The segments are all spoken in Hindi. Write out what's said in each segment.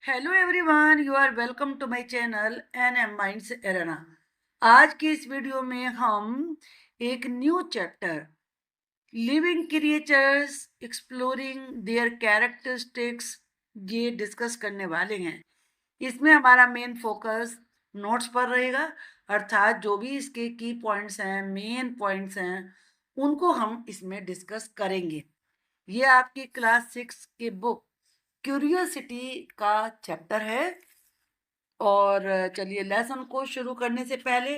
Hello everyone, you are welcome to my channel NM minds arena. आज की इस वीडियो में हम एक new chapter living creatures exploring their characteristics ये डिस्कस करने वाले हैं। इसमें हमारा मेन फोकस नोट्स पर रहेगा, अर्थात जो भी इसके की पॉइंट्स हैं, मेन पॉइंट्स हैं, उनको हम इसमें डिस्कस करेंगे। ये आपकी क्लास 6 की बुक क्यूरियोसिटी का चैप्टर है। और चलिए, लेसन को शुरू करने से पहले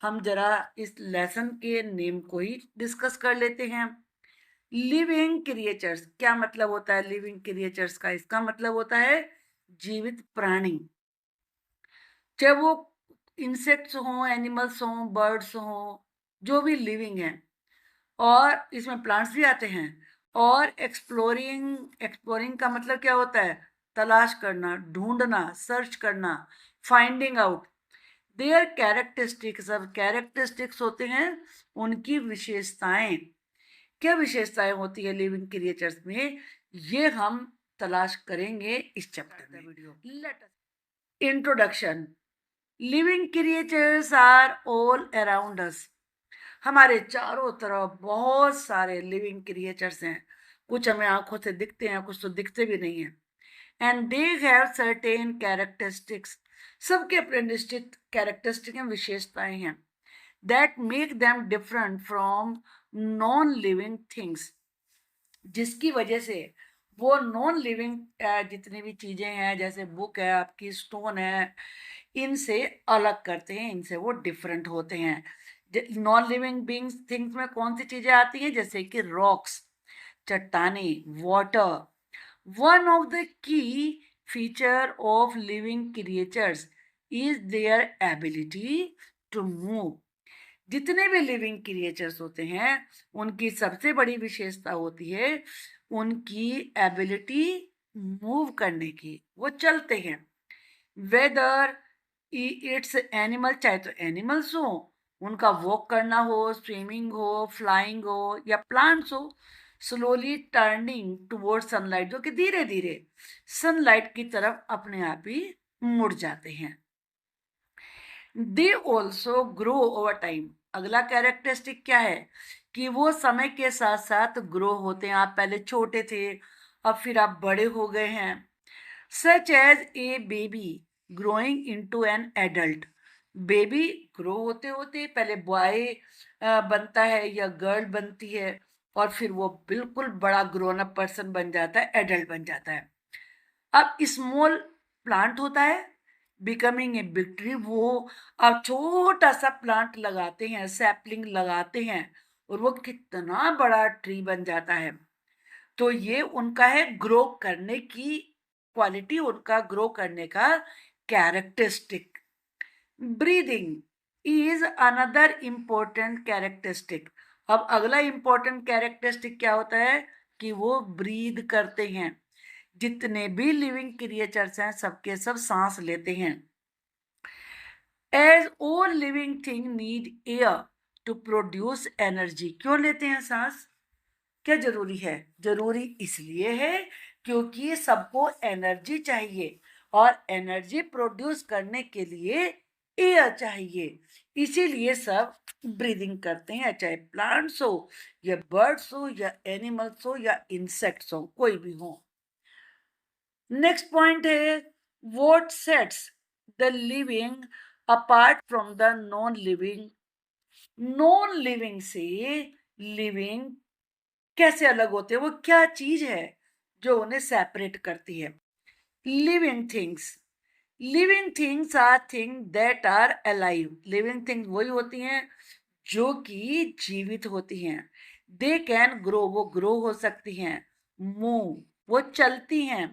हम जरा इस लेसन के नेम को ही डिस्कस कर लेते हैं। लिविंग क्रिएचर्स क्या मतलब होता है? लिविंग क्रिएचर्स का इसका मतलब होता है जीवित प्राणी, चाहे वो इंसेक्ट्स हों, एनिमल्स हों, बर्ड्स हों, जो भी लिविंग है। और इसमें प्लांट्स भी आते हैं। और एक्सप्लोरिंग एक्सप्लोरिंग का मतलब क्या होता है? तलाश करना, ढूंढना, सर्च करना, फाइंडिंग आउट देयर कैरेक्टरिस्टिक्स। अब कैरेक्टरिस्टिक्स होते हैं उनकी विशेषताएं। क्या विशेषताएं होती है लिविंग क्रिएचर्स में, ये हम तलाश करेंगे इस चैप्टर में। Video introduction. Living creatures are all around us. हमारे चारों तरफ बहुत सारे लिविंग क्रिएचर्स हैं। कुछ हमें आंखों से दिखते हैं, कुछ तो दिखते भी नहीं है। And they have certain characteristics. सबके अपने निश्चित कैरेक्टरिस्टिक हैं, विशेषताएं हैं, that make them different from non living things, जिसकी वजह से वो नॉन लिविंग जितनी भी चीजें हैं, जैसे बुक है, आपकी स्टोन है, इनसे अलग करते हैं, इनसे वो डिफरेंट होते हैं। नॉन लिविंग बींग्स थिंग्स में कौन सी चीजें आती हैं? जैसे कि रॉक्स, चट्टाने, water. One of the key feature of living creatures is their ability to move. जितने भी लिविंग क्रिएचर्स होते हैं, उनकी सबसे बड़ी विशेषता होती है उनकी एबिलिटी मूव करने की। वो चलते हैं। वेदर इट्स एनिमल, चाहे तो एनिमल्स हो, उनका वॉक करना हो, स्विमिंग हो, फ्लाइंग हो, या प्लांट्स हो, स्लोली टर्निंग टुवर्ड सनलाइट, जो कि धीरे धीरे सनलाइट की तरफ अपने आप ही मुड़ जाते हैं। They also grow over time. अगला कैरेक्टरिस्टिक क्या है कि वो समय के साथ साथ ग्रो होते हैं। आप पहले छोटे थे, अब फिर आप बड़े हो गए हैं। Such as a baby growing into an adult. Baby grow होते होते पहले बॉय बनता है या गर्ल बनती है, और फिर वो बिल्कुल बड़ा ग्रोन अप पर्सन बन जाता है, एडल्ट बन जाता है। अब स्मॉल प्लांट होता है, बिकमिंग ए बिग ट्री। वो अब छोटा सा प्लांट लगाते हैं, सैपलिंग लगाते हैं, और वो कितना बड़ा ट्री बन जाता है। तो ये उनका है ग्रो करने की क्वालिटी, उनका ग्रो करने का characteristic. Breathing is another important characteristic. अब अगला इंपॉर्टेंट कैरेक्टरिस्टिक क्या होता है कि वो ब्रीद करते हैं। जितने भी लिविंग क्रिएचर्स हैं, सबके सब सांस लेते हैं। As all living thing need air to produce energy. क्यों लेते हैं सांस? क्या जरूरी है? जरूरी इसलिए है क्योंकि सबको एनर्जी चाहिए, और एनर्जी प्रोड्यूस करने के लिए एयर चाहिए। इसीलिए सब ब्रीदिंग करते हैं, चाहे प्लांट्स हो, या बर्ड्स हो, या एनिमल्स हो, या इंसेक्ट्स हो, कोई भी हो। नेक्स्ट पॉइंट है what sets the living apart from the non living. Non living से लिविंग कैसे अलग होते हैं? वो क्या चीज है जो उन्हें सेपरेट करती है? Living things. Living things are thing that are alive. Living things वही होती हैं जो कि जीवित होती हैं। दे कैन ग्रो, वो ग्रो हो सकती हैं। मूव, वो चलती हैं।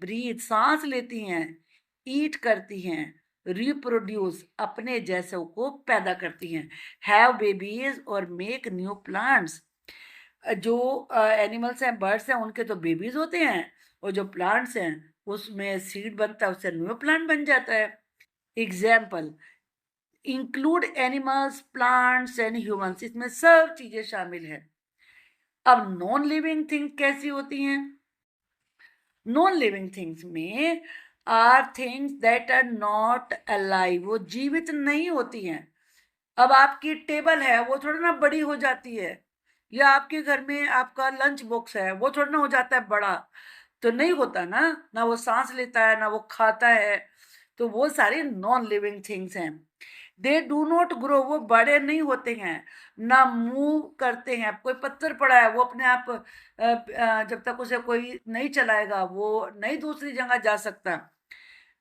ब्रीथ, सांस लेती हैं। ईट करती हैं। रिप्रोड्यूस, अपने जैसों को पैदा करती हैं। हैव बेबीज और मेक न्यू प्लांट्स। जो एनिमल्स हैं, बर्ड्स हैं, उनके तो बेबीज होते हैं, और जो प्लांट्स हैं उसमें सीड बनता है, उससे न्यू प्लांट बन जाता है। Example include animals, plants and humans. इसमें सब चीजें शामिल हैं। अब नॉन लिविंग थिंग कैसी होती हैं? नॉन लिविंग थिंग्स में are things that are not alive, वो जीवित नहीं होती हैं। अब आपकी टेबल है वो थोड़ा ना बड़ी हो जाती है, या आपके घर में आपका लंच बॉक्स है वो थोड़ा ना हो जाता है बड़ा, तो नहीं होता ना, ना वो सांस लेता है ना वो खाता है। तो वो सारी नॉन लिविंग थिंग्स हैं। दे डू नॉट ग्रो, वो बड़े नहीं होते हैं, ना मूव करते हैं। कोई पत्थर पड़ा है वो अपने आप जब तक उसे कोई नहीं चलाएगा वो नहीं दूसरी जगह जा सकता।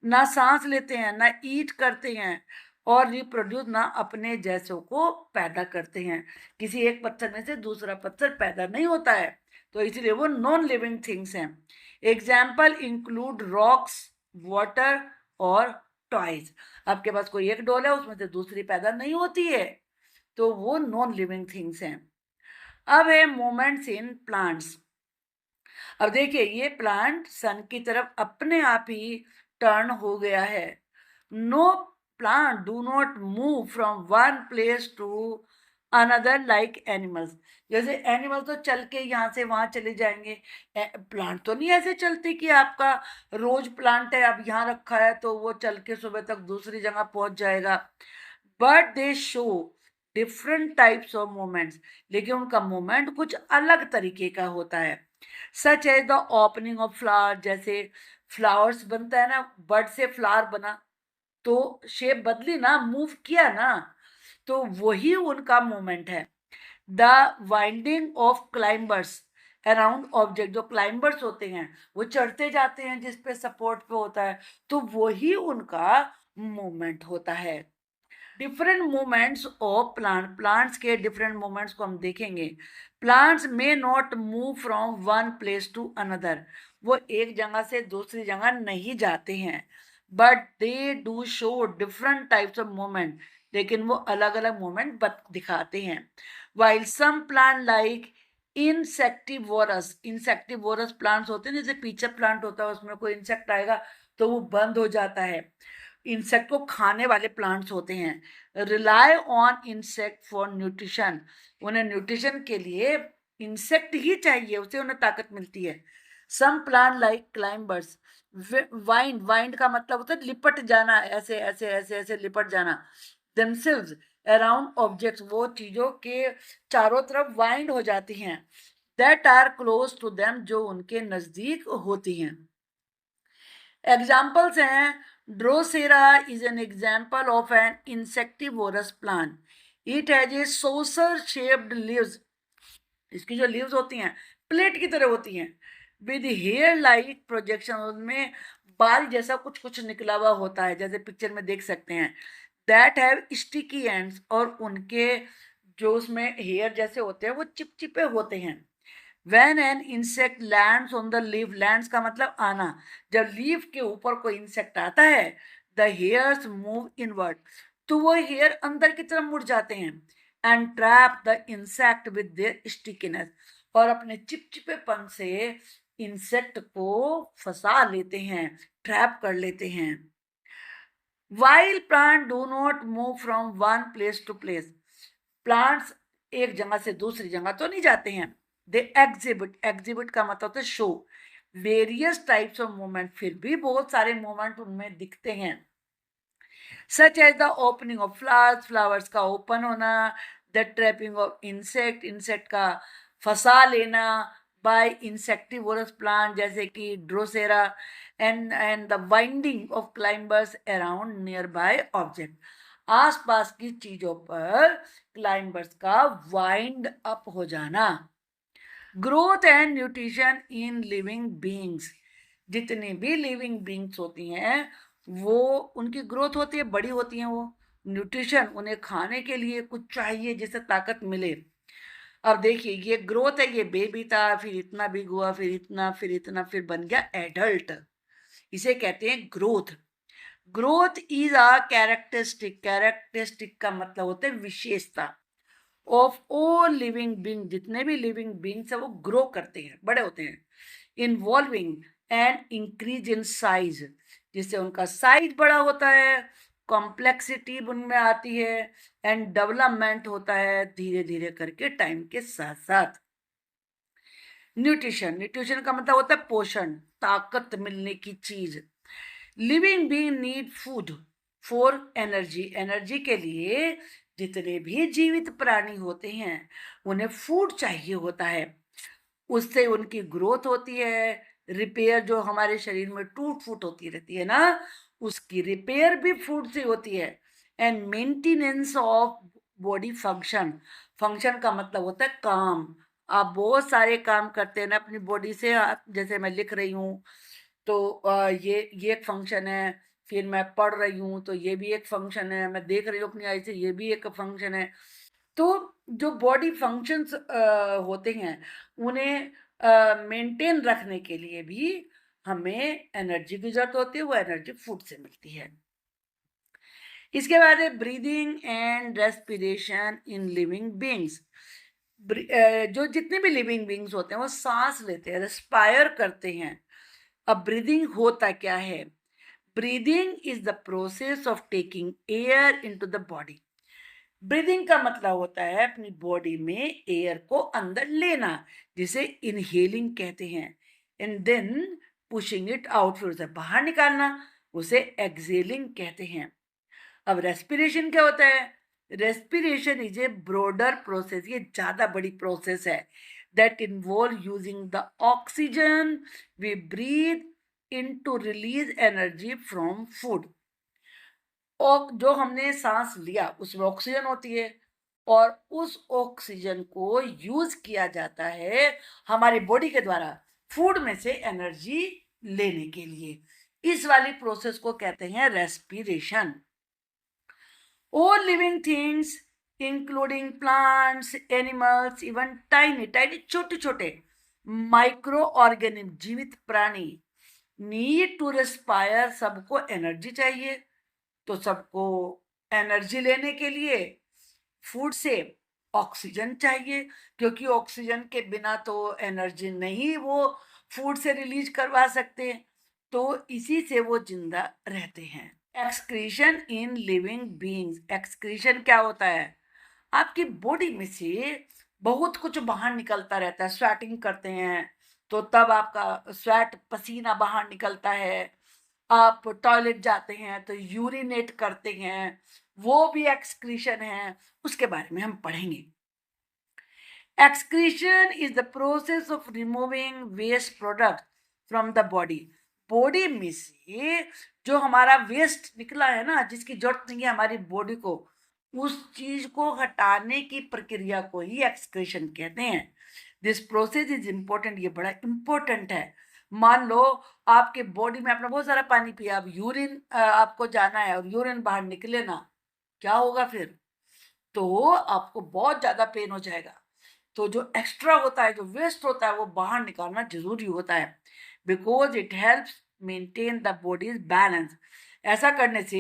ना सांस लेते हैं, ना ईट करते हैं, और रिप्रोड्यूस ना अपने जैसों को पैदा करते हैं। किसी एक पत्थर में से दूसरा पत्थर पैदा नहीं होता है, तो इसलिए वो नॉन लिविंग थिंग्स हैं। एग्जाम्पल इंक्लूड रॉक्स, वाटर और टॉयज। आपके पास कोई एक डॉल है उसमें से दूसरी पैदा नहीं होती है, तो वो नॉन लिविंग थिंग्स हैं। अब है मोमेंट्स इन प्लांट्स। अब देखिए ये प्लांट सन की तरफ अपने आप ही टर्न हो गया है। No plant do not move from one place to another like animals. जैसे एनिमल तो चल के यहाँ से वहां चले जाएंगे, प्लांट तो नहीं ऐसे चलते कि आपका रोज प्लांट है अब यहाँ रखा है तो वो चल के सुबह तक दूसरी जगह पहुंच जाएगा। But they show different types of moments, लेकिन उनका मोमेंट कुछ अलग तरीके का होता है। Such as the opening of flower, जैसे फ्लावर्स बनता है ना, बर्ड से फ्लावर बना तो शेप बदली ना, मूव किया ना, तो वही उनका मोमेंट है। The winding of climbers around object, जो क्लाइंबर्स होते हैं वो चढ़ते जाते हैं जिस पे सपोर्ट पे होता है, तो वही उनका मूवमेंट होता है। डिफरेंट मूवमेंट्स ऑफ प्लांट्स के डिफरेंट मूवमेंट्स को हम देखेंगे। Plants may not move from one place to another, वो एक जगह से दूसरी जगह नहीं जाते हैं। But they do show different types of movement, लेकिन वो अलग अलग मूवमेंट दिखाते हैं। While some plant like insectivorous plants होते हैं, जैसे पीछे प्लांट होता है उसमें कोई इंसेक्ट आएगा तो वो बंद हो जाता है। इंसेक्ट को खाने वाले प्लांट्स होते हैं। Rely on insect for nutrition, उन्हें न्यूट्रिशन के लिए इंसेक्ट ही चाहिए, उससे उन्हें ताकत मिलती है। Some plant like climbers wind का मतलब होता है लिपट जाना, ऐसे ऐसे ऐसे ऐसे लिपट जाना। themselves अराउंड ऑब्जेक्ट्स, वो चीजों के चारों तरफ वाइंड हो जाती हैं। That are close to them, जो उनके नजदीक होती हैं। एग्जाम्पल्स हैं, Drosera is an example of an insectivorous plant. It has a saucer shaped leaves, इसकी जो लीव्स होती हैं प्लेट की तरह होती हैं, विद हेयर लाइक प्रोजेक्शन, उनमें बाल जैसा कुछ कुछ निकला हुआ होता है जैसे पिक्चर में देख सकते हैं। दैट हैव स्टिकी एंड्स, और उनके जो उसमें हेयर जैसे होते हैं वो चिपचिपे होते हैं। When an insect lands on the leaf, lands का मतलब आना, जब लीफ के ऊपर कोई इंसेक्ट आता है, the hairs move inward, तो वो हेयर अंदर की तरफ मुड़ जाते हैं। and trap the insect with their stickiness, और अपने चिपचिपेपन से इंसेक्ट को फंसा लेते हैं, ट्रैप कर लेते हैं। while plant do not move from one place to place, plants एक जगह से दूसरी जगह तो नहीं जाते हैं। दे एग्जिबिट का मतलब होता है show various types of movement, फिर भी बहुत सारे मूवमेंट उनमें दिखते हैं। Such as the opening of flowers का ओपन होना, द ट्रैपिंग ऑफ इंसेक्ट का फंसा लेना बाय इंसेक्टिवोरस प्लांट जैसे कि drosera, and the winding of climbers around nearby object, आसपास की चीजों पर क्लाइंबर्स का वाइंड अप हो जाना। Growth and nutrition in living beings, जितनी भी लिविंग बीइंग्स होती हैं वो उनकी ग्रोथ होती है, बड़ी होती हैं वो। न्यूट्रिशन, उन्हें खाने के लिए कुछ चाहिए जिससे ताकत मिले। अब देखिए ये ग्रोथ है, ये बेबी था, फिर इतना बिग हुआ, फिर इतना, फिर इतना, फिर बन गया एडल्ट, इसे कहते हैं growth. Growth is a characteristic का मतलब होता है विशेषता ऑफ ऑल लिविंग बींग, जितने भी लिविंग बींग्स है वो ग्रो करते हैं, बड़े होते हैं। Involving and increase in size, जिससे उनका साइज बड़ा होता है, कॉम्प्लेक्सिटी उनमें आती है, एंड डेवलपमेंट होता है धीरे धीरे करके टाइम के साथ साथ। न्यूट्रिशन का मतलब होता है पोषण, ताकत मिलने की चीज। Living being need food for energy. Energy के लिए जितने भी जीवित प्राणी होते हैं उन्हें फूड चाहिए होता है। उससे उनकी ग्रोथ होती है, रिपेयर जो हमारे शरीर में टूट फूट होती रहती है ना, उसकी रिपेयर भी फूड से होती है। And maintenance of body function. Function का मतलब होता है काम। आप बहुत सारे काम करते हैं ना अपनी बॉडी से। जैसे मैं लिख रही हूँ तो ये एक फंक्शन है, फिर मैं पढ़ रही हूँ तो ये भी एक फंक्शन है, मैं देख रही हूँ अपनी आई से, ये भी एक फंक्शन है। तो जो बॉडी फंक्शंस होते हैं उन्हें मेंटेन रखने के लिए भी हमें एनर्जी की जरूरत होती है। वो एनर्जी फूड से मिलती है। इसके बाद है breathing and respiration in living beings. जो जितने भी लिविंग बींग्स होते हैं वो सांस लेते हैं, रेस्पायर करते हैं। अब ब्रीदिंग होता क्या है? Breathing is the process of taking air into the body. Breathing का मतलब होता है अपनी बॉडी में एयर को अंदर लेना, जिसे इनहेलिंग कहते हैं। And then pushing it out, फिर उसे बाहर निकालना, उसे एक्सेलिंग कहते हैं। अब रेस्पिरेशन क्या होता है? Respiration is a broader process, ये ज्यादा बड़ी प्रोसेस है। That involve using the oxygen we breathe in to release energy from food. और जो हमने सांस लिया उसमें ऑक्सीजन होती है, और उस ऑक्सीजन को यूज किया जाता है हमारी बॉडी के द्वारा फूड में से एनर्जी लेने के लिए। इस वाली प्रोसेस को कहते हैं respiration. All living things, including plants, animals, even tiny, tiny, छोटे छोटे माइक्रो ऑर्गेनिज्म, जीवित प्राणी, नीड टू रेस्पायर, सबको एनर्जी चाहिए। तो सबको एनर्जी लेने के लिए फूड से ऑक्सीजन चाहिए, क्योंकि ऑक्सीजन के बिना तो एनर्जी नहीं वो फूड से रिलीज करवा सकते। तो इसी से वो जिंदा रहते हैं। Excretion in living beings. Excretion क्या होता है? आपकी बॉडी में से बहुत कुछ बाहर निकलता रहता है। स्वेटिंग करते हैं तो तब आपका स्वेट पसीना बाहर निकलता है। आप टॉयलेट जाते हैं तो यूरिनेट करते हैं, वो भी एक्सक्रीशन है। उसके बारे में हम पढ़ेंगे। Excretion is the process of removing waste product from the body. Body में से जो हमारा वेस्ट निकला है ना, जिसकी जरूरत नहीं है हमारी बॉडी को, उस चीज को हटाने की प्रक्रिया को ही एक्सक्रीशन कहते हैं। दिस प्रोसेस इज इम्पोर्टेंट, ये बड़ा इम्पोर्टेंट है। मान लो आपके बॉडी में आपने बहुत सारा पानी पिया, अब यूरिन आपको जाना है और यूरिन बाहर निकले ना, क्या होगा फिर? तो आपको बहुत ज्यादा पेन हो जाएगा। तो जो एक्स्ट्रा होता है, जो वेस्ट होता है, वो बाहर निकालना जरूरी होता है, because it helps maintain the bodies balance. ऐसा करने से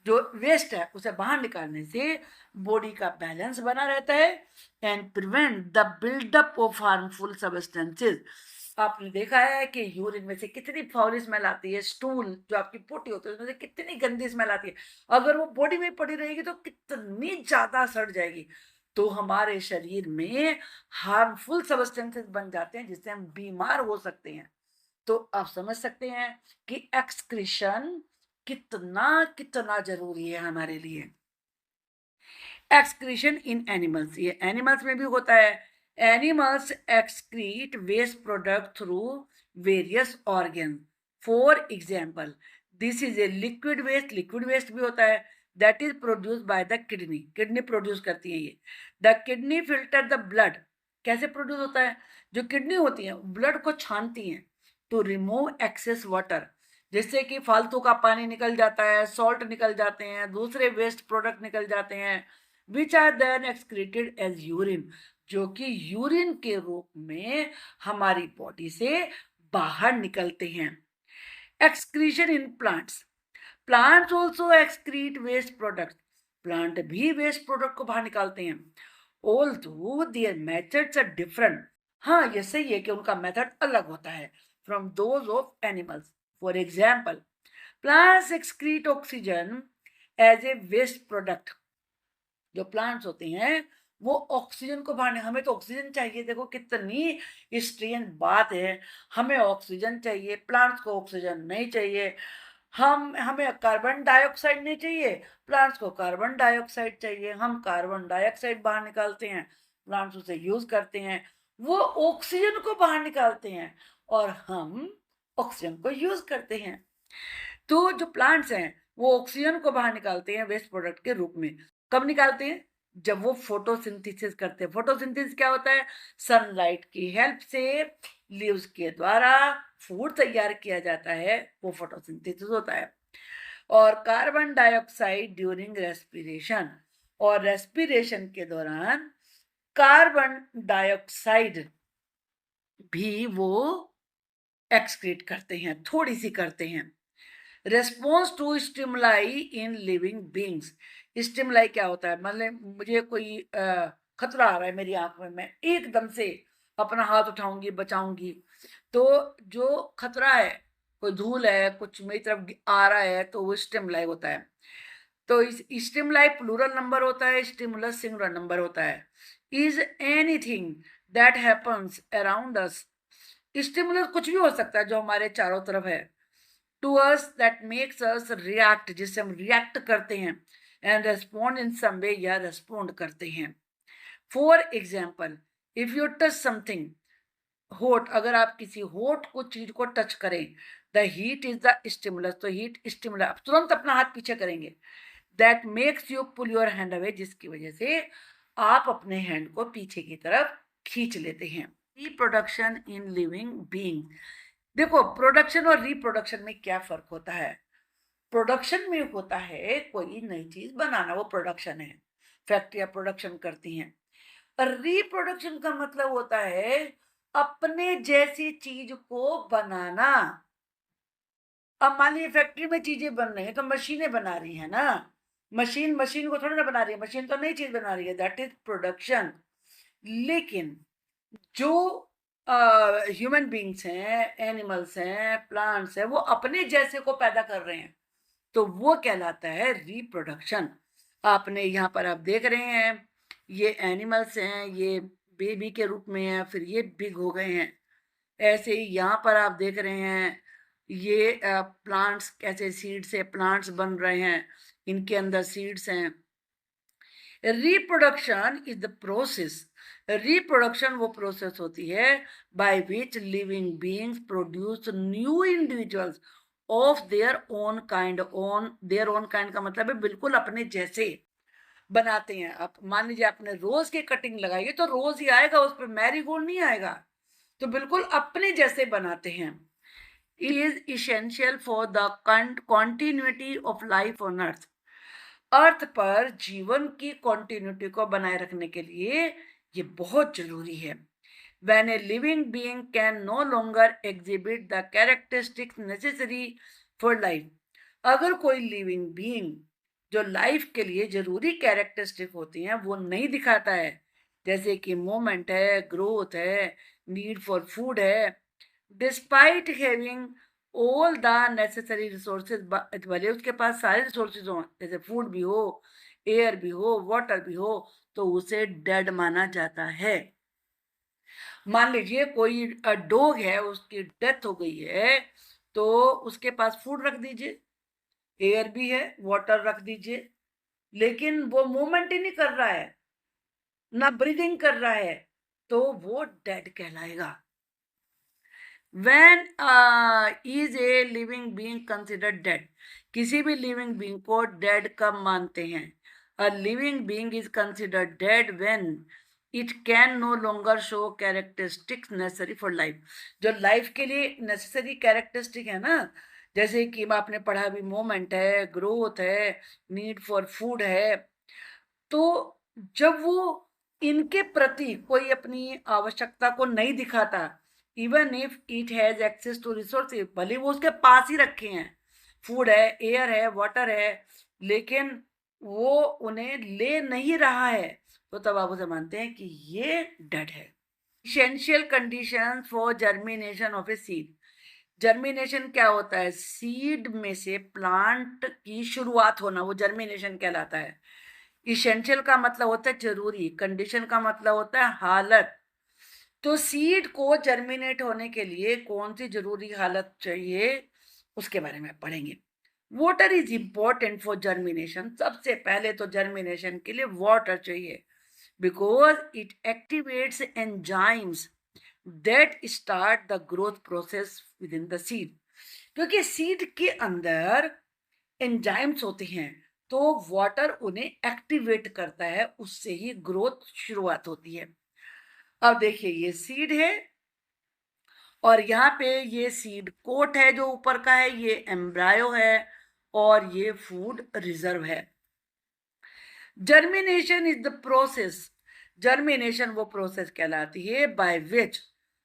जो वेस्ट है उसे बाहर निकालने से बॉडी का बैलेंस बना रहता है and prevent the buildup of harmful substances. आपने देखा है कि यूरिन में से कितनी फाउल स्मेल आती है, स्टूल जो आपकी पोटी होती है उसमें से कितनी गंदी स्मेल आती है। अगर वो बॉडी में पड़ी रहेगी तो कितनी ज्यादा सड़ जाएगी। तो हमारे शरीर में हार्मफुल सब्सटेंसेस बन जाते हैं जिससे हम बीमार हो सकते हैं। तो आप समझ सकते हैं कि एक्सक्रीशन कितना कितना जरूरी है हमारे लिए। एक्सक्रीशन इन एनिमल्स, ये एनिमल्स में भी होता है। Animals excrete waste product through various organ. For example, this is a liquid waste, liquid waste भी होता है, that is produce by the kidney. Kidney produce करती है ये। The kidney filter the blood. कैसे प्रोड्यूस होता है? जो किडनी होती है ब्लड को छानती है टू रिमूव एक्सेस वाटर, जिससे कि फालतू का पानी निकल जाता है, सॉल्ट निकल जाते हैं, दूसरे वेस्ट प्रोडक्ट निकल जाते हैं, which are then excreted as urine, जो कि यूरिन के रूप में हमारी बॉडी से बाहर निकलते हैं। Excretion in plants. Plants also excrete waste product. Plant भी वेस्ट प्रोडक्ट को बाहर निकालते हैं। Although their methods are different. हाँ, ये सही है कि उनका मेथड अलग होता है from those of animals. For example, plants excrete oxygen as a waste product. जो प्लांट्स होते हैं वो ऑक्सीजन को बाहर, हमें तो ऑक्सीजन चाहिए, देखो कितनी स्ट्रेंज बात है, हमें ऑक्सीजन चाहिए, प्लांट्स को ऑक्सीजन नहीं चाहिए। हमें कार्बन डाइऑक्साइड नहीं चाहिए, प्लांट्स को कार्बन डाइऑक्साइड चाहिए। हम कार्बन डाइऑक्साइड बाहर निकालते हैं, प्लांट्स उसे यूज करते हैं, वो ऑक्सीजन को बाहर निकालते हैं और हम ऑक्सीजन को यूज करते हैं। तो जो प्लांट्स हैं वो ऑक्सीजन को बाहर निकालते हैं वेस्ट प्रोडक्ट के रूप में। कब निकालते हैं? जब वो फोटोसिंथेसिस करते हैं। फोटोसिंथेसिस क्या होता है? सनलाइट की हेल्प से लीव्स के द्वारा फूड तैयार किया जाता है, वो फोटोसिंथेसिस होता है। और कार्बन डाइऑक्साइड ड्यूरिंग रेस्पिरेशन, और रेस्पिरेशन के दौरान कार्बन डाइऑक्साइड भी वो एक्सक्रीट करते हैं, थोड़ी सी करते हैं। Response to stimuli in living beings. Stimuli क्या होता है? मतलब मुझे कोई खतरा आ रहा है मेरी आंख में, मैं एकदम से अपना हाथ उठाऊंगी, बचाऊंगी। तो जो खतरा है, कोई धूल है, कुछ मेरी तरफ आ रहा है, तो वो स्टिमुलाई होता है। तो इस स्टिमुलाई प्लूरल नंबर होता है, स्टिमुलस सिंगुलर नंबर होता है। Is anything that happens around us. Stimulus कुछ भी हो सकता है जो हमारे चारों तरफ है। To us that makes us react, जिससे हम रिएक्ट करते हैं। एंड रेस्पॉन्ड इन सम वे, या रेस्पॉन्ड करते हैं। For example, if you touch something hot, अगर आप किसी हॉट को चीज को टच करें, the heat is the stimulus, तो हीट स्टिमुलस, आप तुरंत अपना हाथ पीछे करेंगे। That makes you pull your hand away, जिसकी वजह से आप अपने हैंड को पीछे की तरफ खींच लेते हैं। Reproduction in living being. देखो, प्रोडक्शन और रिप्रोडक्शन में क्या फर्क होता है? प्रोडक्शन में होता है कोई नई चीज बनाना, वो प्रोडक्शन है, फैक्ट्रियां प्रोडक्शन करती हैं। और रिप्रोडक्शन का मतलब होता है अपने जैसी चीज को बनाना। अब मान लीजिए फैक्ट्री में चीजें बन रही हैं तो मशीनें बना रही है ना, मशीन मशीन को थोड़ी ना बना रही है, मशीन तो नई चीज बना रही है, दैट इज प्रोडक्शन। लेकिन जो ह्यूमन बींग्स हैं, एनिमल्स हैं, प्लांट्स हैं, वो अपने जैसे को पैदा कर रहे हैं, तो वो कहलाता है रिप्रोडक्शन। आपने यहाँ पर आप देख रहे हैं, ये एनिमल्स हैं, ये बेबी के रूप में हैं, फिर ये बिग हो गए हैं। ऐसे ही यहाँ पर आप देख रहे हैं, ये प्लांट्स कैसे सीड से प्लांट्स बन रहे हैं, इनके अंदर सीड्स हैं। Reproduction is the process, reproduction वो प्रोसेस होती है by which living beings produce new individuals of their own kind. Their own kind का मतलब है बिल्कुल अपने जैसे बनाते हैं। आप मान लीजिए आपने रोज की कटिंग लगाई है, तो रोज ही आएगा, उस पर मैरीगोल्ड नहीं आएगा। तो बिल्कुल अपने जैसे बनाते हैं। Is essential for the continuity of life on earth. Earth पर जीवन की कॉन्टिन्यूटी को बनाए रखने के लिए ये बहुत जरूरी है। When a living being can no longer exhibit the characteristics necessary for life, अगर कोई लिविंग बीइंग जो लाइफ के लिए जरूरी कैरेक्टरिस्टिक होती हैं वो नहीं दिखाता है, जैसे कि मूवमेंट है, ग्रोथ है, नीड फॉर फूड है, despite having all the necessary resources, भले उसके पास सारे रिसोर्सेज हों, जैसे फूड भी हो, एयर भी हो, वाटर भी हो, तो उसे डेड माना जाता है। मान लीजिए कोई डॉग है, उसकी डेथ हो गई है, तो उसके पास फूड रख दीजिए, एयर भी है, वाटर रख दीजिए, लेकिन वो मूवमेंट ही नहीं कर रहा है, ना ब्रीदिंग कर रहा है, तो वो डेड कहलाएगा। When is a living being considered dead? किसी भी लिविंग बीइंग को डेड कब मानते हैं? A living being is considered dead when it can no longer show characteristics necessary for life. जो लाइफ के लिए नेसेसरी कैरेक्टरिस्टिक है ना, जैसे कि आपने पढ़ा भी, मोमेंट है, ग्रोथ है, नीड फॉर फूड है, तो जब वो इनके प्रति कोई अपनी आवश्यकता को नहीं दिखाता, even if it has access to resources, भले वो उसके पास ही रखे हैं, फूड है, एयर है, वाटर है, लेकिन वो उन्हें ले नहीं रहा है, तो तब आप उसे मानते हैं कि ये डेड है। Essential condition for germination of a seed. Germination क्या होता है? सीड में से प्लांट की शुरुआत होना, वो जर्मिनेशन कहलाता है। इसेंशियल का मतलब होता है जरूरी, कंडीशन का मतलब होता है हालत। तो सीड को जर्मिनेट होने के लिए कौन सी जरूरी हालत चाहिए, उसके बारे में पढ़ेंगे। Water is important for germination. सबसे पहले तो जर्मिनेशन के लिए वाटर चाहिए, because it activates enzymes that start the growth process with in the seed. क्योंकि सीड के अंदर एंजाइम्स होते हैं, तो वाटर उन्हें एक्टिवेट करता है, उससे ही ग्रोथ शुरुआत होती है। अब देखिए ये सीड है और यहाँ पे ये सीड कोट है जो ऊपर का है, ये एम्ब्रायो है और ये फूड रिजर्व है। Germination is the process, germination वो प्रोसेस कहलाती है by which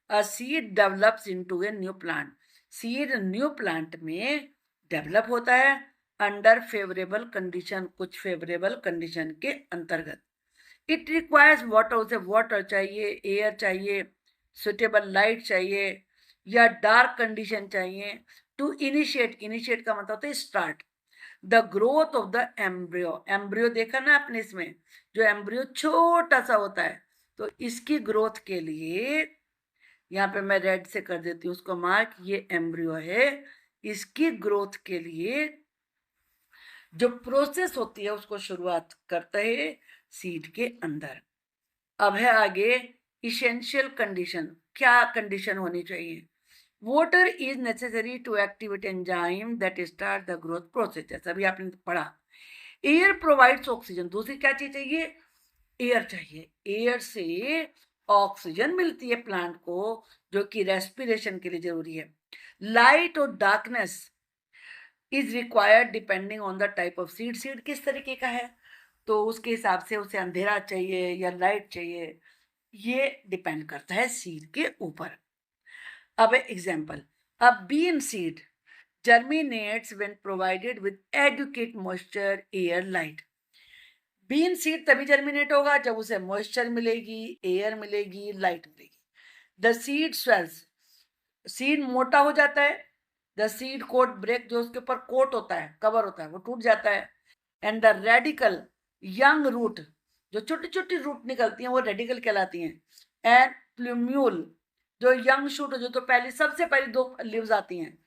a seed develops into a new plant. Seed new plant में डेवलप होता है अंडर फेवरेबल कंडीशन, कुछ फेवरेबल कंडीशन के अंतर्गत। इट रिक्वायर्स वाटर, उसे वाटर चाहिए, एयर चाहिए, सुटेबल लाइट चाहिए या डार्क कंडीशन चाहिए टू इनिशिएट। इनिशिएट का मतलब होता है start the growth of the embryo. Embryo देखा ना आपने, इसमें जो एम्ब्रियो छोटा सा होता है, तो इसकी ग्रोथ के लिए यहाँ पे मैं रेड से कर देती हूँ उसको मार्क, ये एम्ब्रियो है। इसकी ग्रोथ के लिए जो प्रोसेस होती है उसको शुरुआत करता है सीड के अंदर। अब है आगे इसेंशियल कंडीशन, क्या कंडीशन होनी चाहिए। Water is necessary to activate enzyme that start the growth process, जैसा भी आपने पढ़ा। एयर प्रोवाइड्स ऑक्सीजन, दूसरी क्या चीज चाहिए, एयर चाहिए। एयर से ऑक्सीजन मिलती है प्लांट को, जो कि रेस्पिरेशन के लिए जरूरी है। लाइट और darkness is required depending on the type of seed. Seed किस तरीके का है तो उसके हिसाब से उसे अंधेरा चाहिए या लाइट चाहिए, ये डिपेंड करता है सीड के ऊपर। अब एग्जाम्पल, अब bean seed germinates when provided with adequate moisture, air, light। Bean seed तभी जर्मिनेट होगा जब उसे मॉइस्चर मिलेगी, एयर मिलेगी, लाइट मिलेगी। द सीड स्वेल्स, सीड मोटा हो जाता है। द सीड कोट ब्रेक, जो उसके ऊपर कोट होता है, कवर होता है, वो टूट जाता है। And the radical young root, जो छोटी छोटी रूट निकलती हैं वो रेडिकल कहलाती हैं। एंड प्लूम्यूल, जो यंग शूट, जो तो पहले सबसे पहले दो लिव्स आती हैं,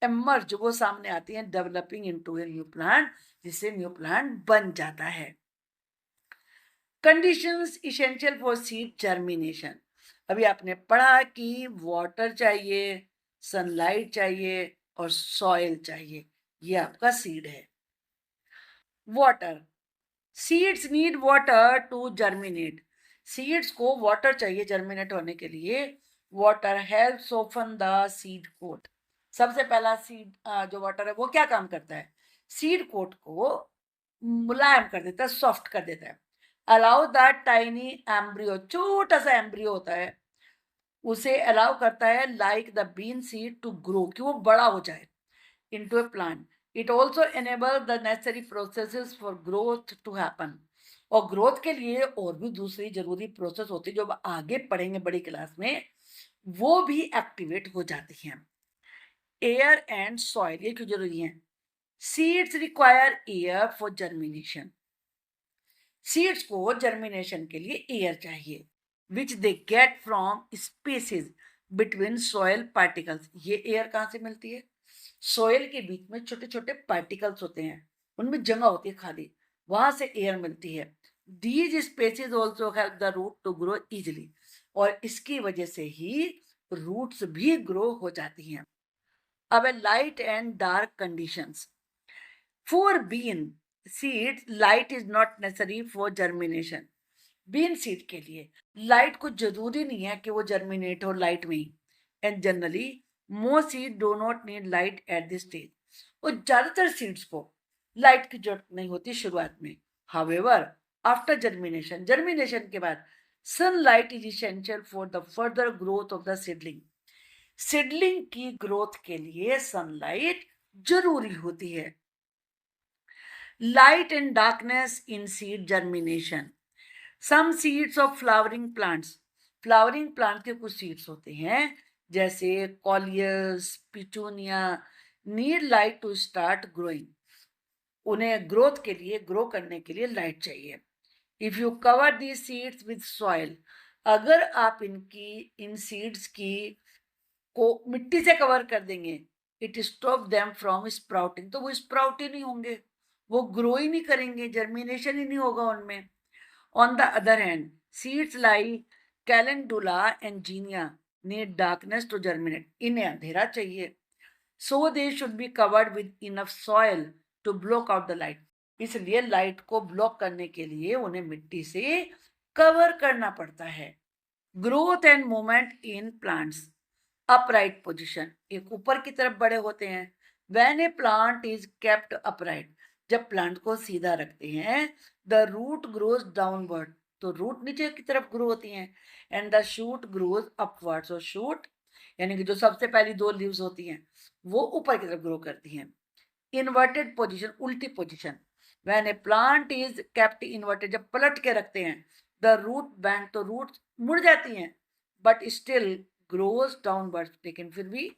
एमर्ज, वो सामने आती हैं, developing into a new plant, जिससे न्यू प्लांट बन जाता है। Conditions essential for seed germination, अभी आपने पढ़ा कि वाटर चाहिए, सनलाइट चाहिए और सॉइल चाहिए, ये आपका सीड है। Water, seeds need water to germinate, seeds को वाटर चाहिए जर्मिनेट होने के लिए। Water help soften the seed coat, सबसे पहला सीड जो वाटर है वो क्या काम करता है, सीड कोट को मुलायम कर देता है, सॉफ्ट कर देता है। अलाउ द टाइनी एम्ब्रियो, छोटा सा एम्ब्रियो होता है, उसे अलाउ करता है like the bean seed to grow, कि वो बड़ा हो जाए into a plant. It also enables the necessary processes for growth to happen. और ग्रोथ के लिए और भी दूसरी जरूरी प्रोसेस होती है जो अब आगे पढ़ेंगे बड़ी क्लास में, वो भी एक्टिवेट हो जाती हैं। एयर एंड सॉइल, ये क्यों जरूरी है। Seeds require air for germination, seeds को जर्मिनेशन के लिए एयर चाहिए, which they get from spaces between soil particles. ये एयर कहाँ से मिलती है, सॉइल के बीच में छोटे छोटे पार्टिकल्स होते हैं, उनमें जगह होती है खाली, वहां से एयर मिलती है। These spaces also help the root to grow easily, और इसकी वजह से ही रूट्स भी ग्रो हो जाती हैं। अब light and dark conditions for bean seed, light is not necessary for germination. Bean seed के लिए लाइट को जरूरी नहीं है कि वो जर्मिनेट हो लाइट में ही, and generally most seed do not need light at this stage, और ज्यादातर सीड्स को लाइट की जरूरत नहीं होती शुरुआत में। हाउएवर आफ्टर जर्मिनेशन, जर्मिनेशन के बाद sunlight is essential for the further growth of the seedling, seedling की ग्रोथ के लिए सनलाइट जरूरी होती है। Light and darkness in seed germination, some seeds of flowering plants, flowering plant के कुछ सीड्स होते हैं जैसे coleus, petunia, need light to start growing, उन्हें ग्रोथ के लिए, ग्रो करने के लिए लाइट चाहिए। If you cover the seeds with soil, अगर आप इन सीड्स की को मिट्टी से कवर कर देंगे it stop them from sprouting, तो वो स्प्राउट ही नहीं होंगे, वो ग्रो ही नहीं करेंगे, जर्मिनेशन ही नहीं होगा उनमें। On the other hand, seeds like calendula and zinnia need darkness to germinate, इन्हें अंधेरा चाहिए। So they should be covered with enough soil to block out the light, इसलिए लाइट को ब्लॉक करने के लिए उन्हें मिट्टी से कवर करना पड़ता है। Growth and movement in plants, upright position, एक ऊपर की तरफ बड़े होते हैं। When a plant is kept upright, जब प्लांट को सीधा रखते हैं, द रूट ग्रोज डाउनवर्ड, तो रूट नीचे की तरफ ग्रो होती हैं, and the shoot grows upward, so shoot यानी कि जो सबसे पहली दो लीव्स होती हैं वो ऊपर की तरफ ग्रो करती हैं। इन्वर्टेड पोजिशन, उल्टी position, when a plant is kept inverted, जब पलट के रखते हैं, द रूट बैंड, तो रूट मुड़ जाती हैं, बट स्टिल ग्रोज डाउनवर्ड, लेकिन फिर भी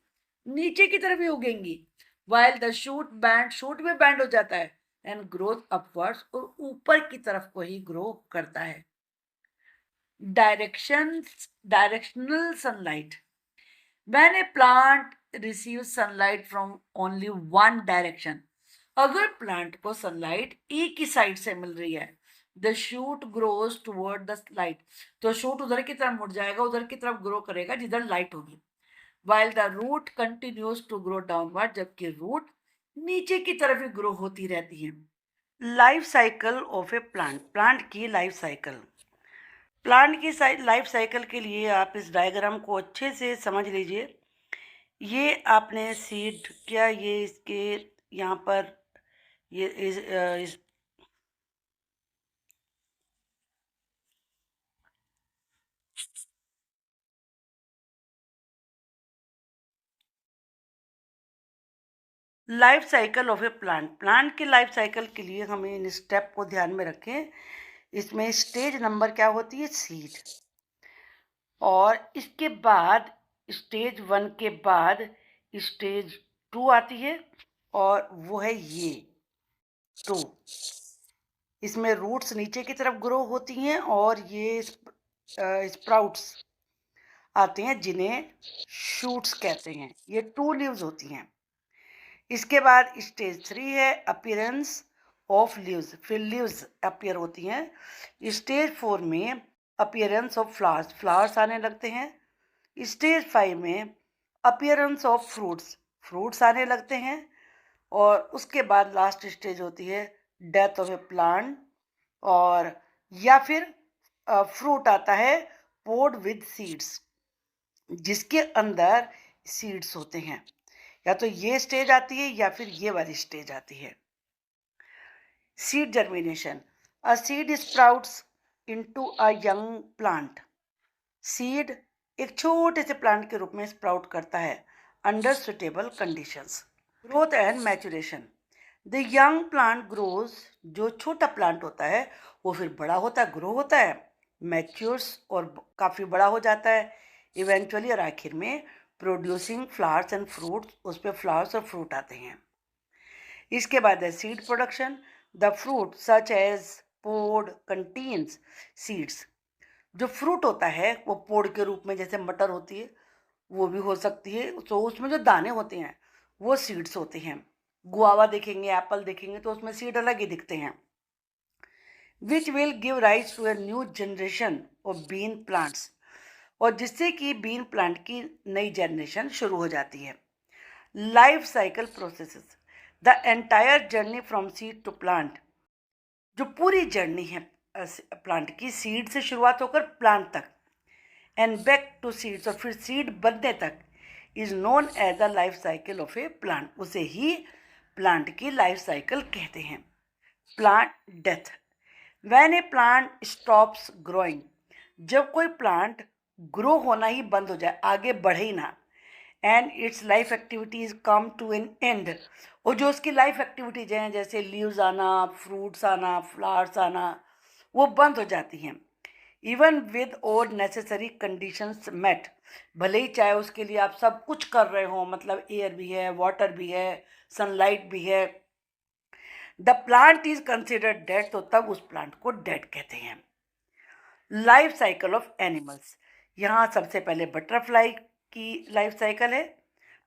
नीचे की तरफ ही उगेंगी। While the shoot bend, shoot में बैंड हो जाता है, एंड ग्रोथ अपवर्ड्स, और ऊपर की तरफ को ही ग्रो करता है। Directional sunlight, when a plant receives sunlight from only one direction, अगर प्लांट को सनलाइट एक ही साइड से मिल रही है, the shoot grows toward the light, तो शूट उधर की तरफ मुड़ जाएगा, उधर की तरफ ग्रो करेगा जिधर लाइट होगी। While the root continues to grow downward, जबकि रूट नीचे की तरफ ही ग्रो होती रहती है। Life cycle of a plant, plant की लाइफ साइकिल। प्लांट की लाइफ साइकिल के लिए आप इस डायग्राम को अच्छे से समझ लीजिए। ये आपने सीड किया, ये इसके यहाँ पर ये इस life cycle of a plant, plant की लाइफ साइकिल के लिए हमें इन स्टेप को ध्यान में रखें। इसमें स्टेज नंबर क्या होती है, सीड, और इसके बाद स्टेज 1 के बाद स्टेज 2 आती है, और वो है ये 2। इसमें रूट्स नीचे की तरफ ग्रो होती हैं, और ये स्प्राउट्स आते हैं जिन्हें शूट्स कहते हैं, ये 2 लीव्स होती हैं। इसके बाद स्टेज 3 है अपीयरेंस ऑफ लीव्स, फिर लीव्स अपीयर होती हैं। स्टेज 4 में अपीयरेंस ऑफ फ्लावर्स, फ्लावर्स आने लगते हैं। स्टेज 5 में अपीयरेंस ऑफ फ्रूट्स, फ्रूट्स आने लगते हैं। और उसके बाद लास्ट स्टेज होती है डेथ ऑफ ए प्लांट, और या फिर फ्रूट आता है पोड विद सीड्स, जिसके अंदर सीड्स होते हैं। या तो ये स्टेज आती है या फिर ये वाली स्टेज आती है। Seed germination, a seed sprouts into a young plant, seed एक छोटे से प्लांट के रूप में स्प्राउट करता है under suitable conditions. Growth and maturation, the young plant grows, जो छोटा प्लांट होता है वो फिर बड़ा होता है, ग्रो होता है, मैच्योर्स और काफ़ी बड़ा हो जाता है इवेंचुअली, और आखिर में प्रोड्यूसिंग फ्लावर्स एंड फ्रूट्स, उस पर फ्लावर्स और फ्रूट आते हैं। इसके बाद है seed production, the fruit such as pod contains seeds, जो फ्रूट होता है वो पोड के रूप में, जैसे मटर होती है वो भी हो सकती है, तो उसमें जो दाने होते हैं वो सीड्स होते हैं। गुआवा देखेंगे, एप्पल देखेंगे तो उसमें सीड अलग ही दिखते हैं। Which will give rise to a new generation of bean plants, और जिससे कि बीन प्लांट की नई जनरेशन शुरू हो जाती है। Life cycle processes, the entire journey from seed to plant, जो पूरी जर्नी है प्लांट की, सीड से शुरुआत होकर प्लांट तक, एंड बैक टू सीड्स, और फिर सीड बनने तक, is known as the life cycle of a plant, उसे ही प्लांट की लाइफ साइकिल कहते हैं। Plant death, when a plant stops growing, जब कोई प्लांट ग्रो होना ही बंद हो जाए, आगे बढ़े ही ना, and its life activities come to an end, और जो उसकी लाइफ एक्टिविटीज हैं जैसे लीव्स आना, फ्रूट्स आना, फ्लावर्स आना, वो बंद हो जाती हैं। इवन विद और नेसेसरी कंडीशंस मेट, भले ही चाहे उसके लिए आप सब कुछ कर रहे हो, मतलब एयर भी है, वाटर भी है, सनलाइट भी है, the plant is considered dead, तो तब उस प्लांट को डेड कहते हैं। लाइफ साइकिल ऑफ एनिमल्स, यहाँ सबसे पहले बटरफ्लाई की लाइफ साइकिल है।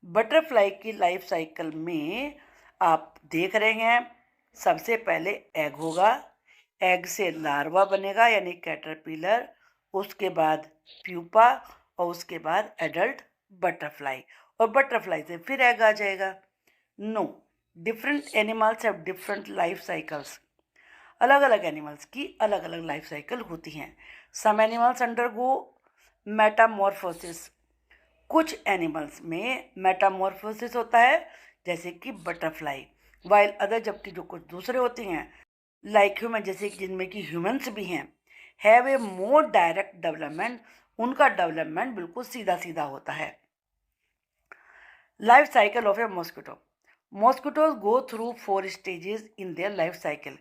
बटरफ्लाई की लाइफ साइकिल में आप देख रहे हैं, सबसे पहले एग होगा, एग से लार्वा बनेगा यानी कैटरपिलर, उसके बाद प्यूपा और उसके बाद एडल्ट बटरफ्लाई, और बटरफ्लाई से फिर एग आ जाएगा। No, different animals have different life cycles. अलग अलग एनिमल्स की अलग अलग लाइफ साइकिल होती हैं। Some animals undergo metamorphosis. कुछ एनिमल्स में मेटामॉर्फोसिस होता है, जैसे कि बटरफ्लाई, वाइल अदर, जबकि जो कुछ दूसरे होते हैं लाइक ह्यूमन, जैसे जिनमें कि ह्यूमंस भी हैं, have a more direct development. उनका डेवलपमेंट बिल्कुल सीधा सीधा होता है। Life cycle of A mosquito. Mosquitoes go through 4 stages in their life cycle.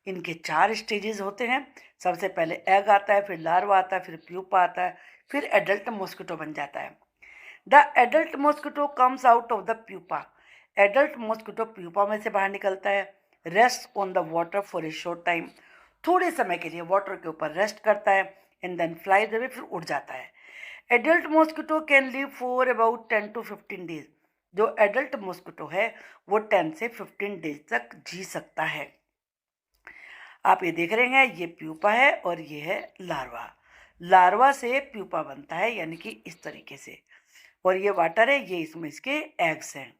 इनके 4 स्टेजेस होते हैं। सबसे पहले एग आता है, फिर लार्वा आता है, फिर प्यूपा आता है, फिर एडल्ट मॉस्किटो बन जाता है। The adult mosquito comes out of the pupa. Adult mosquito pupa में से बाहर निकलता है। Rest on the water for a short time. थोड़े समय के लिए वाटर के ऊपर रेस्ट करता है एंड देन फ्लाइज अवे, फिर उड़ जाता है। Adult mosquito can live for about 10 to 15 days. जो एडल्ट मॉस्किटो है वो 10 से 15 डेज तक जी सकता है। आप ये देख रहे हैं, ये प्यूपा है और ये है लार्वा। लार्वा से प्यूपा बनता है, यानी कि इस तरीके से, और ये वाटर है, ये इसमें इसके एग्स हैं।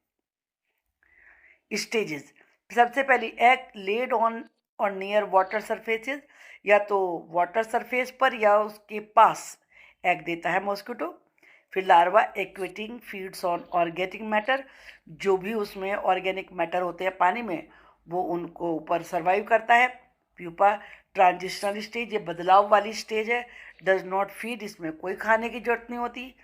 स्टेजेस। सबसे पहली एग लेड ऑन और नियर वाटर सरफेसेस, या तो वाटर सरफेस पर या उसके पास एग देता है मॉस्किटो। फिर larva aquatic feeds on organic matter. जो भी उसमें ऑर्गेनिक मैटर होते हैं पानी में, वो उनको ऊपर सर्वाइव करता है। प्यूपा ट्रांजिशनल स्टेज, ये बदलाव वाली स्टेज है। डज नॉट फीड, इसमें कोई खाने की जरूरत नहीं होती।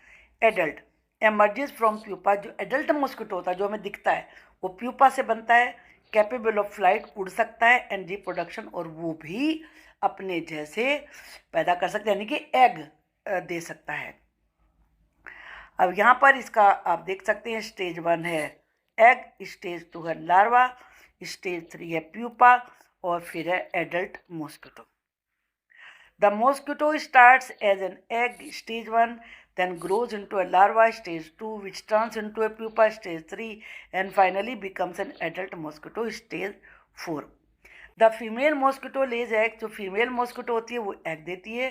Adult emerges from pupa. जो एडल्ट मॉस्किटो होता है, जो हमें दिखता है, वो प्यूपा से बनता है। कैपेबल ऑफ फ्लाइट, उड़ सकता है, एंड रिप्रोडक्शन, और वो भी अपने जैसे पैदा कर सकता है, यानी कि एग दे सकता है। अब यहाँ पर इसका आप देख सकते हैं, स्टेज 1 है एग, स्टेज 2 है लार्वा, स्टेज 3 है प्यूपा, और फिर है adult mosquito. The mosquito starts as an egg, stage 1, then grows into a larva, stage 2, which turns into a pupa, stage 3, and finally becomes an adult mosquito, stage 4. The female mosquito lays eggs. जो फीमेल मॉस्किटो होती है वो एग देती है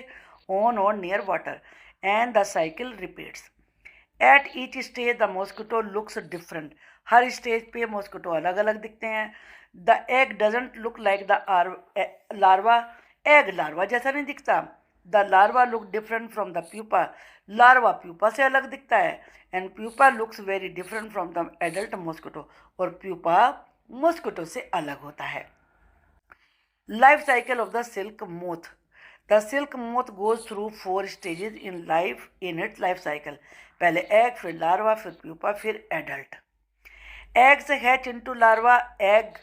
ऑन और near water, and the cycle repeats. At each stage the mosquito looks different. Her stage पे मॉस्किटो अलग अलग दिखते हैं। The egg doesn't look like the larva. Egg larva जैसा नहीं दिखता। The larva look different from the pupa. Larva pupa से अलग दिखता है। And pupa looks very different from the adult mosquito. और प्यूपा मॉस्किटो से अलग होता है। Life cycle of the silk moth. The silk moth goes through 4 stages in its life cycle. पहले एग, फिर लार्वा, फिर प्यूपा, फिर एडल्ट। एग से हैच इनटू लार्वा। एग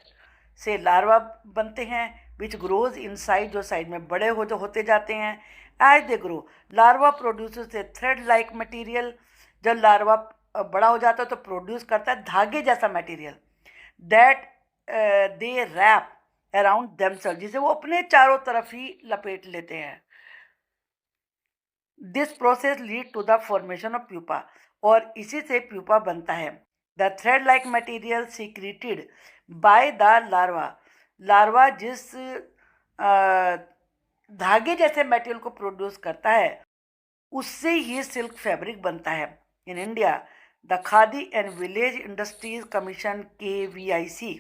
से लार्वा बनते हैं, विच ग्रोज इनसाइड, जो साइड में बड़े जो होते जाते हैं। As they grow, larva produces a thread like material. जब लार्वा बड़ा हो जाता है तो प्रोड्यूस करता है धागे जैसा material, that they wrap around themselves, जिसे वो अपने चारों तरफ ही लपेट लेते हैं। This process lead to the formation of pupa, और इसी से प्यूपा बनता है। The thread like material secreted by the larva. Larva जिस धागे जैसे मटेरियल को प्रोड्यूस करता है, उससे ही सिल्क फैब्रिक बनता है। In India the Khadi and village industries commission KVIC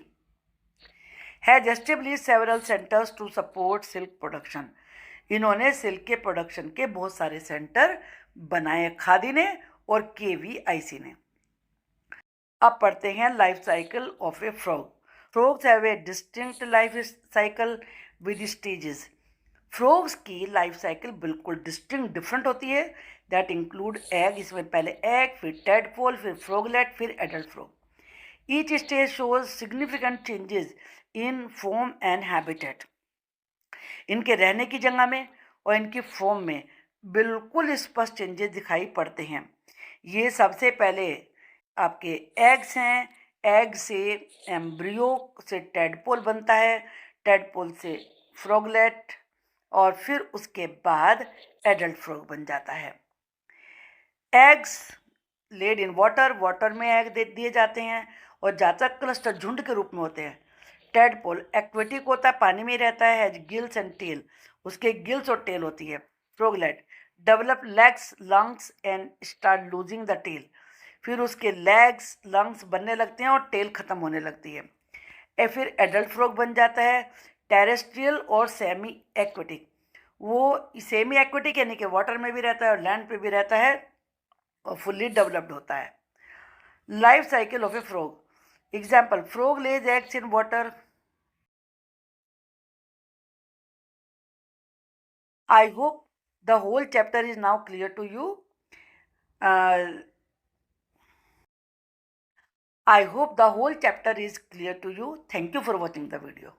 has establish several centres to support silk production. इन्होंने सिल्क के प्रोडक्शन के बहुत सारे सेंटर बनाए, खादी ने और KVIC ने। अब पढ़ते हैं life cycle of A frog. Frogs have a distinct life cycle with stages. Frogs की लाइफ साइकिल बिल्कुल डिस्टिंक्ट डिफरेंट होती है। दैट इंक्लूड एग, इसमें पहले एग, फिर टेडपोल, फिर फ्रॉगलेट, फिर adult frog. Each stage shows significant changes in form and habitat. इनके रहने की जगह में और इनकी फॉर्म में बिल्कुल स्पष्ट चेंजेस दिखाई पड़ते हैं। ये सबसे पहले आपके एग्स हैं। एग से एम्ब्रियो से टेडपोल बनता है, टेडपोल से फ्रॉगलेट, और फिर उसके बाद एडल्ट फ्रॉग बन जाता है। Eggs laid in water, water में एग दे दिए जाते हैं और जातक क्लस्टर झुंड के रूप में होते हैं। टेडपोल एक्वेटिक होता है, पानी में रहता है, हैज गिल्स एंड टेल, उसके गिल्स और टेल होती है। Froglet develop legs lungs and start losing the tail, फिर उसके लेग्स लंग्स बनने लगते हैं और टेल खत्म होने लगती है। फिर एडल्ट फ्रॉग बन जाता है। टेरेस्ट्रियल और सेमी एक्वेटिक, वो सेमी एक्वेटिक यानी कि वाटर में भी रहता है और लैंड पे भी रहता है और फुल्ली डेवलप्ड होता है। Life cycle of A frog, example frog Lay's eggs in water. I hope the whole chapter is now clear to you. Uh, I hope the whole chapter is clear to you. Thank you for watching the video.